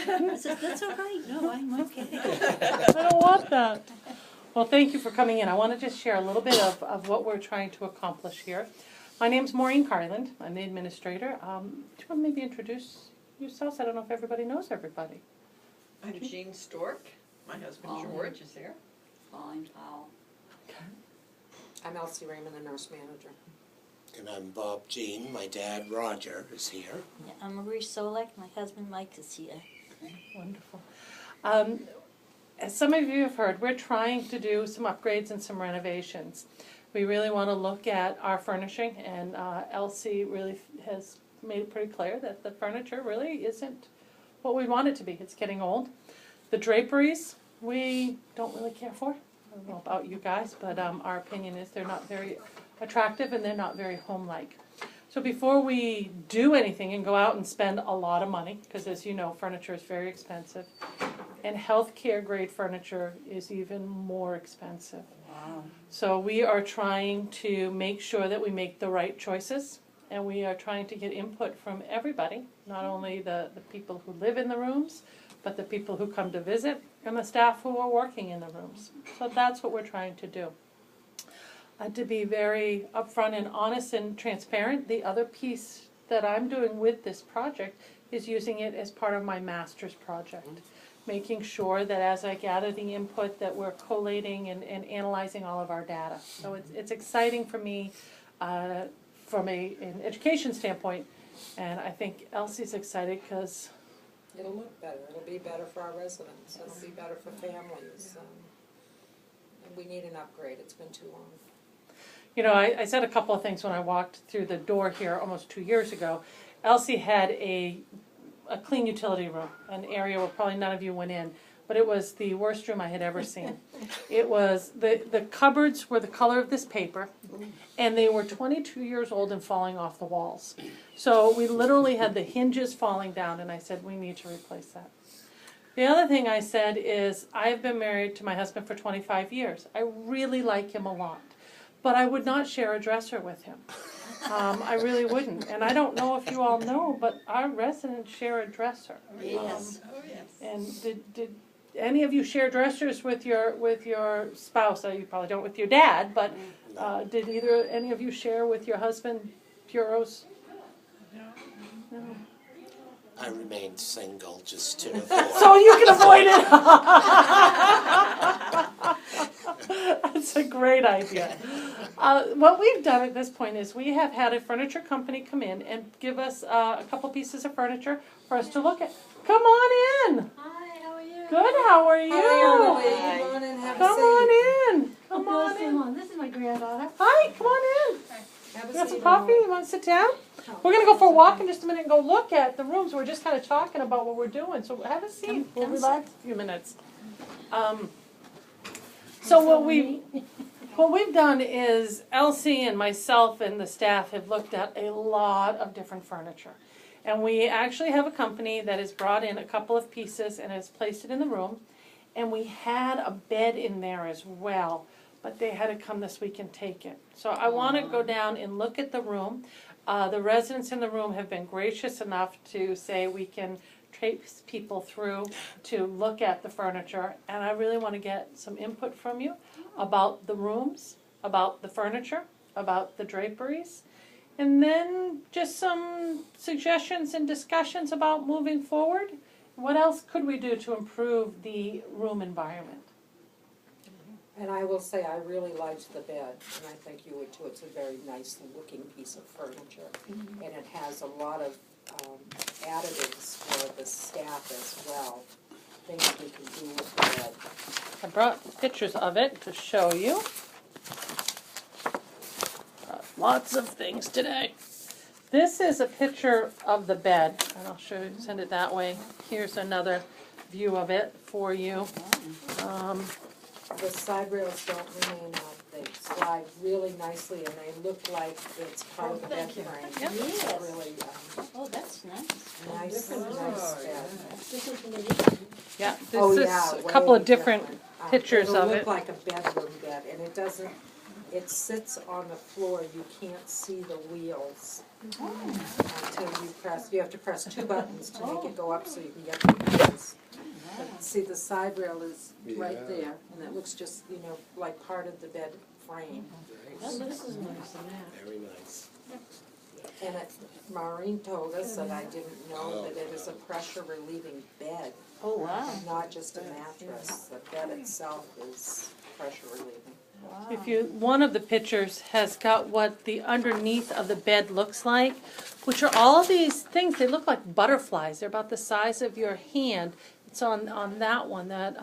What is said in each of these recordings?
I said, that's all right, no, I'm okay. I don't want that. Well, thank you for coming in. I want to just share a little bit of what we're trying to accomplish here. My name's Maureen Carland. I'm the administrator. Do you want to maybe introduce yourselves? I don't know if everybody knows everybody. I'm Jean Stork. My husband Pauline. George is here. Pauline Powell. I'm Elsie Raymond, the nurse manager. And I'm Bob Jean. My dad, Roger, is here. Yeah, I'm Marie Solek, my husband Mike is here. Wonderful. As some of you have heard, we're trying to do some upgrades and some renovations. We really want to look at our furnishing, and Elsie really has made it pretty clear that the furniture really isn't what we want it to be. It's getting old. The draperies, we don't really care for. I don't know about you guys, but our opinion is they're not very attractive and they're not very home-like. So before we do anything and go out and spend a lot of money, because as you know, furniture is very expensive, and healthcare grade furniture is even more expensive. Wow. So we are trying to make sure that we make the right choices, and we are trying to get input from everybody, not only the people who live in the rooms, but the people who come to visit, and the staff who are working in the rooms. So that's what we're trying to do. To be very upfront and honest and transparent, the other piece that I'm doing with this project is using it as part of my master's project. Making sure that as I gather the input that we're collating and analyzing all of our data. So it's exciting for me from an education standpoint, and I think Elsie's excited because It'll look better. It'll be better for our residents. It'll be better for families. And we need an upgrade. It's been too long. you know, I said a couple of things when I walked through the door here almost 2 years ago. Elsie had a clean utility room, an area where probably none of you went in, but it was the worst room I had ever seen. It was, the cupboards were the color of this paper, and they were 22 years old and falling off the walls. So we literally had the hinges falling down, and I said, we need to replace that. The other thing I said is, I've been married to my husband for 25 years. I really like him a lot, but I would not share a dresser with him. I really wouldn't. And I don't know if you all know, but our residents share a dresser. Yes. Oh, yes. And did any of you share dressers with your spouse? You probably don't with your dad, but did any of you share with your husband bureaus? No. I remained single just to avoid. So you can avoid it. That's a great idea. What we've done at this point is we have had a furniture company come in and give us a couple pieces of furniture for us to look at. Come on in. Hi, how are you? Good. How are you? Hi, Emily. Come on in, have a Come seat. on in. Come on in. on. This is my granddaughter. Hi. Come on in. Have a You got seat, some coffee? Emily. You want to sit down? We're going to go for a walk in just a minute and go look at the rooms. We're just kind of talking about what we're doing. So have a seat. We'll Come relax a few minutes. So what we've done is Elsie and myself and the staff have looked at a lot of different furniture. And we actually have a company that has brought in a couple of pieces and has placed it in the room. And we had a bed in there as well, but they had to come this week and take it. So I want to go down and look at the room. The residents in the room have been gracious enough to say we can trace people through to look at the furniture. And I really want to get some input from you about the rooms, about the furniture, about the draperies. And then just some suggestions and discussions about moving forward. What else could we do to improve the room environment? And I will say, I really liked the bed, and I think you would too. It's a very nice looking piece of furniture. And it has a lot of additives for the staff as well. Things we can do with the bed. I brought pictures of it to show you. Lots of things today. This is a picture of the bed, and I'll send it that way. Here's another view of it for you. The side rails don't remain up. They slide really nicely, and they look like it's part of the bed frame. Yep. It's Yes. really Oh, that's nice. nice bed. This is the Yeah, this Oh, is yeah, a couple way of different different. pictures It'll of look it. like a bedroom bed, and it doesn't it sits on the floor, you can't see the wheels until you have to press 2 buttons to make it go up so you can get the wheels. But see, the side rail is right Yeah. there, and it looks just, like part of the bed frame. Oh, this is nice in that. Very nice. And Maureen told us that I didn't know that it is a pressure relieving bed, Oh, wow. not just a mattress. The bed itself is pressure relieving. One of the pictures has got what the underneath of the bed looks like, which are all these things, they look like butterflies, they're about the size of your hand. It's on that one that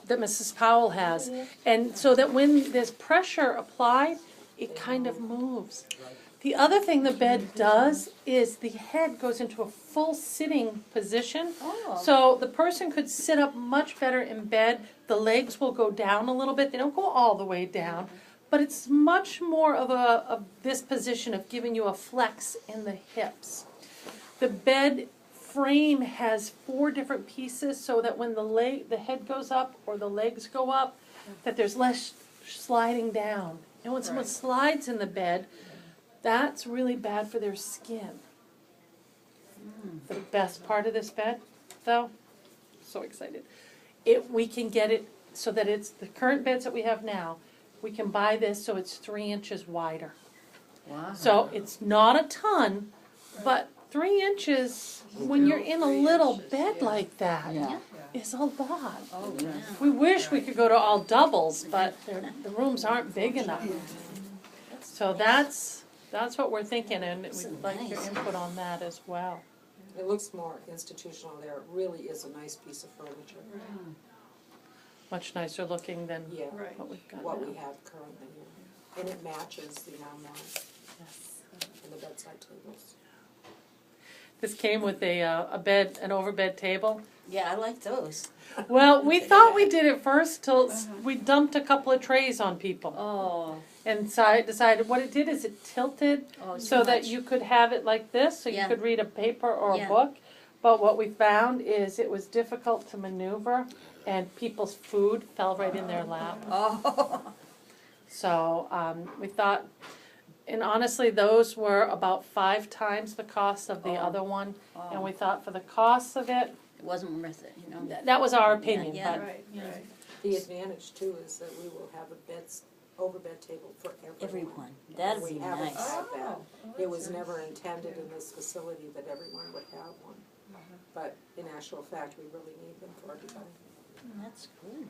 Mrs. Powell has. And so that when there's pressure applied, it kind of moves. The other thing the bed does is the head goes into a full sitting position. Oh. So the person could sit up much better in bed. The legs will go down a little bit. They don't go all the way down. But it's much more of this position of giving you a flex in the hips. The bed frame has 4 different pieces so that when the head goes up or the legs go up, that there's less sliding down. And when someone slides in the bed, that's really bad for their skin. The best part of this bed, though, so excited. We can get it so that it's the current beds that we have now. We can buy this so it's 3 inches wider. Wow. So it's not a ton, but 3 inches when you're in a little bed like that Yeah. is a lot. Oh, yeah. We wish we could go to all doubles, but the rooms aren't big enough. So that's what we're thinking, and we'd like your input on that as well. It looks more institutional there. It really is a nice piece of furniture. Much nicer looking than Yeah, what we've got what we now. have currently here. And it matches the armoire and the bedside tables. This came with a bed, an overbed table. Yeah, I like those. Well, we thought we did it first till we dumped a couple of trays on people. Oh. And decided what it did is it tilted Oh, so too that much. you could have it like this, so you Yeah. could read a paper or a Yeah. book. But what we found is it was difficult to maneuver, and people's food fell right in their lap. Oh. So we thought, and honestly, those were about 5 times the cost of the Oh. other one. And Oh. we thought for the cost of it, It wasn't worth it, you know. that was our opinion. Yeah, But Right, right. The advantage too is that we will have a overbed table for everyone. Everyone. That'd We be haven't nice. had that. Oh, It was never intended in this facility that everyone would have one. But in actual fact, we really need them for everybody. That's good.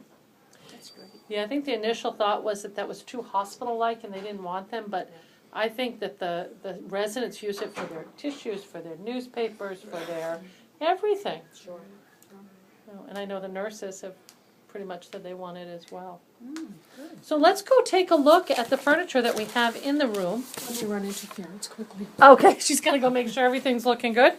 That's great. yeah, I think the initial thought was that was too hospital-like and they didn't want them. But I think that the residents use it for their tissues, for their newspapers, for their everything. Sure. And I know the nurses have pretty much said they want it as well. Good. So let's go take a look at the furniture that we have in the room. Let me run interference quickly. Okay, she's gonna go make sure everything's looking good.